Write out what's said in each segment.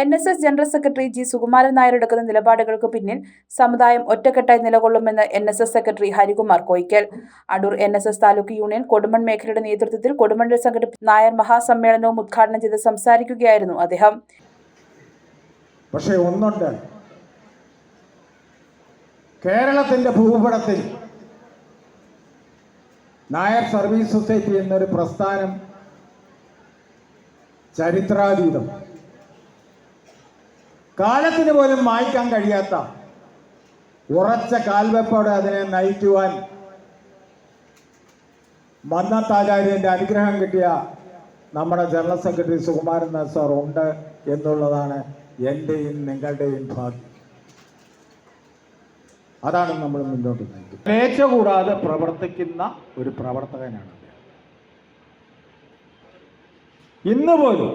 NSS general secretary G Sukumaran Nair എടുക്കുന്ന നിലപാടുകൾക്ക് പിന്നിൽ സമുദായം ഒറ്റക്കെട്ടായി നിലകൊള്ളുമെന്ന് NSS secretary Harikumar Koickal. Adoor NSS taluk union Kodumon മേഖലയുടെ നേതൃത്വത്തിൽ കൊടുമണ്ണിൽ സംഘടിപ്പിച്ച നായർ മഹാസമ്മേളനവും ഉദ്ഘാടനം ചെയ്ത് സംസാരിക്കുകയായിരുന്നു അദ്ദേഹം. പക്ഷേ ഒന്നുണ്ട്, കേരളത്തിന്റെ ഭൂപടത്തിൽ നായർ സർവീസ് സൊസൈറ്റി എന്നൊരു പ്രസ്ഥാനം ചരിത്രാതീതം, കാലത്തിന് പോലും മായ്ക്കാൻ കഴിയാത്ത ഉറച്ച കാൽവെപ്പോടെ അതിനെ നയിക്കുവാൻ മന്നത്താചാര്യന്റെ അനുഗ്രഹം കിട്ടിയ നമ്മുടെ general secretary Sukumaran Nair sir ഉണ്ട് എന്നുള്ളതാണ് എൻ്റെയും നിങ്ങളുടെയും ഭാഗ്യം. അതാണ് നമ്മൾ മുന്നോട്ട് നയിക്കുന്നത്. സ്വേച്ഛ കൂടാതെ പ്രവർത്തിക്കുന്ന ഒരു പ്രവർത്തകനാണ്. ഇന്ന് പോലും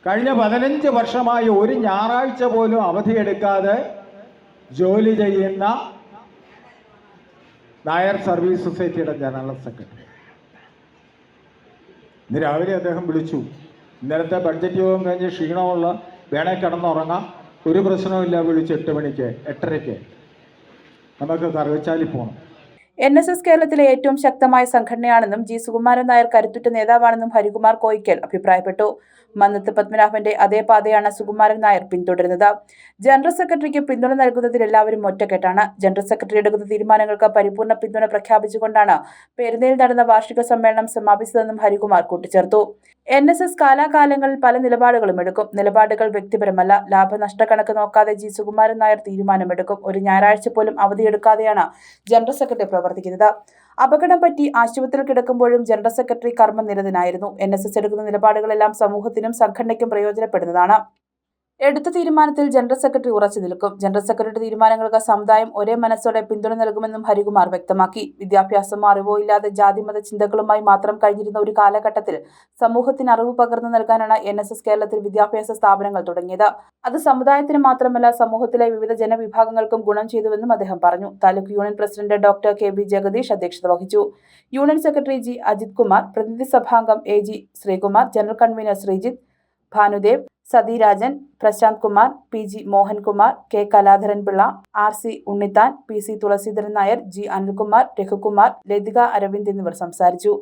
കഴിഞ്ഞ 15 വർഷമായി ഒരു ഞായറാഴ്ച പോലും അവധിയെടുക്കാതെ ജോലി ചെയ്യുന്ന നായർ സർവീസ് സൊസൈറ്റിയുടെ ജനറൽ സെക്രട്ടറി. ഇന്ന് രാവിലെ അദ്ദേഹം വിളിച്ചു. ഇന്നലത്തെ ബഡ്ജറ്റ് യോഗം കഴിഞ്ഞ് ക്ഷീണമുള്ള, വേണേ കിടന്നുറങ്ങാം, ഒരു പ്രശ്നവുമില്ല, വിളിച്ച് 8 മണിക്ക് 8:30 നമുക്ക് കറുകച്ചാലിൽ പോകണം. NSS കേരളത്തിലെ ഏറ്റവും ശക്തമായ സംഘടനയാണെന്നും ജി സുകുമാരൻ നായർ കരുത്തുറ്റ നേതാവാണെന്നും ഹരികുമാർ കോയിക്കൽ അഭിപ്രായപ്പെട്ടു. മന്നത്ത് പത്മനാഭന്റെ അതേ പാതയാണ് സുകുമാരൻ നായർ പിന്തുടരുന്നത്. ജനറൽ സെക്രട്ടറിക്ക് പിന്തുണ നൽകുന്നതിൽ എല്ലാവരും ഒറ്റക്കെട്ടാണ്. ജനറൽ സെക്രട്ടറി എടുക്കുന്ന തീരുമാനങ്ങൾക്ക് പരിപൂർണ്ണ പിന്തുണ പ്രഖ്യാപിച്ചുകൊണ്ടാണ് പെരുന്നയിൽ നടന്ന വാർഷിക സമ്മേളനം സമാപിച്ചതെന്നും ഹരികുമാർ കൂട്ടിച്ചേർത്തു. NSS കാലാകാലങ്ങളിൽ പല നിലപാടുകളും എടുക്കും. നിലപാടുകൾ വ്യക്തിപരമല്ല. ലാഭനഷ്ട കണക്ക് നോക്കാതെ ജി സുകുമാരൻ നായർ തീരുമാനമെടുക്കും. ഒരു ഞായറാഴ്ച പോലും അവധിയെടുക്കാതെയാണ് ജനറൽ സെക്രട്ടറി പ്രവർത്തിക്കുന്നത്. അപകടം പറ്റി ആശുപത്രിയിൽ കിടക്കുമ്പോഴും ജനറൽ സെക്രട്ടറി കർമ്മനിരതനായിരുന്നു. NSS എടുക്കുന്ന നിലപാടുകളെല്ലാം സമൂഹത്തിനും സംഘടനയ്ക്കും പ്രയോജനപ്പെടുന്നതാണ്. എടുത്ത തീരുമാനത്തിൽ ജനറൽ സെക്രട്ടറി ഉറച്ചു നിൽക്കും. ജനറൽ സെക്രട്ടറി തീരുമാനങ്ങൾക്ക് സമുദായം ഒരേ മനസ്സോടെ പിന്തുണ നൽകുമെന്നും ഹരികുമാർ വ്യക്തമാക്കി. വിദ്യാഭ്യാസമോ അറിവോ ഇല്ലാതെ ജാതിമത ചിന്തകളുമായി മാത്രം കഴിഞ്ഞിരുന്ന ഒരു കാലഘട്ടത്തിൽ സമൂഹത്തിന് അറിവ് പകർന്നു നൽകാനാണ് NSS കേരളത്തിൽ വിദ്യാഭ്യാസ സ്ഥാപനങ്ങൾ തുടങ്ങിയത്. അത് സമുദായത്തിന് മാത്രമല്ല, സമൂഹത്തിലെ വിവിധ ജനവിഭാഗങ്ങൾക്കും ഗുണം ചെയ്തുവെന്നും അദ്ദേഹം പറഞ്ഞു. Taluk union president doctor KB Jagadish അധ്യക്ഷത വഹിച്ചു. Union secretary G Ajith Kumar, പ്രതിനിധി സഭാംഗം AG Sreekumar, general convener Sreejith, Bhanudev, Sathirajan, Prashanth Kumar, PG Mohankumar, K Kaladharan Pillai, RC Unnithan, PC Thulasidharan Nair, G Anilkumar, Raghukumar, Lathika Aravind എന്നിവർ സംസാരിച്ചു.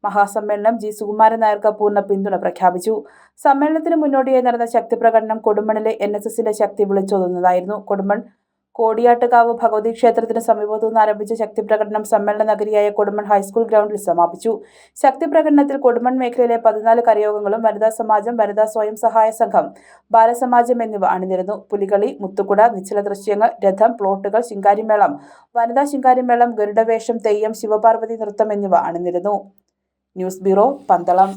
മഹാസമ്മേളനം ജി സുകുമാരൻ നായർക്ക് പൂർണ്ണ പിന്തുണ പ്രഖ്യാപിച്ചു. സമ്മേളനത്തിന് മുന്നോടിയായി നടന്ന ശക്തിപ്രകടനം കൊടുമണ്ണിലെ NSSന്റെ ശക്തി വിളിച്ചോതുന്നതായിരുന്നു. കൊടുമൺ കോടിയാട്ടുകാവ് ഭഗവതി ക്ഷേത്രത്തിന് സമീപത്തു നിന്ന് ആരംഭിച്ച ശക്തിപ്രകടനം സമ്മേളന നഗരിയായ കൊടുമൺ ഹൈസ്കൂൾ ഗ്രൗണ്ടിൽ സമാപിച്ചു. ശക്തിപ്രകടനത്തിൽ കൊടുമൺ മേഖലയിലെ 14 കരയോഗങ്ങളും വനിതാ സമാജം, വനിതാ സ്വയം സഹായ സംഘം, ബാലസമാജം എന്നിവ അണിനിരന്നു. പുലികളി, മുത്തുകുട, നിശ്ചല ദൃശ്യങ്ങൾ, രഥം, പ്ലോട്ടുകൾ, ശിങ്കാരിമേളം, വനിതാ ശിങ്കാരിമേളം, ഗരുഡവേഷം, തെയ്യം, ശിവപാർവതി നൃത്തം എന്നിവ അണിനിരന്നു. News bureau, Pandalam.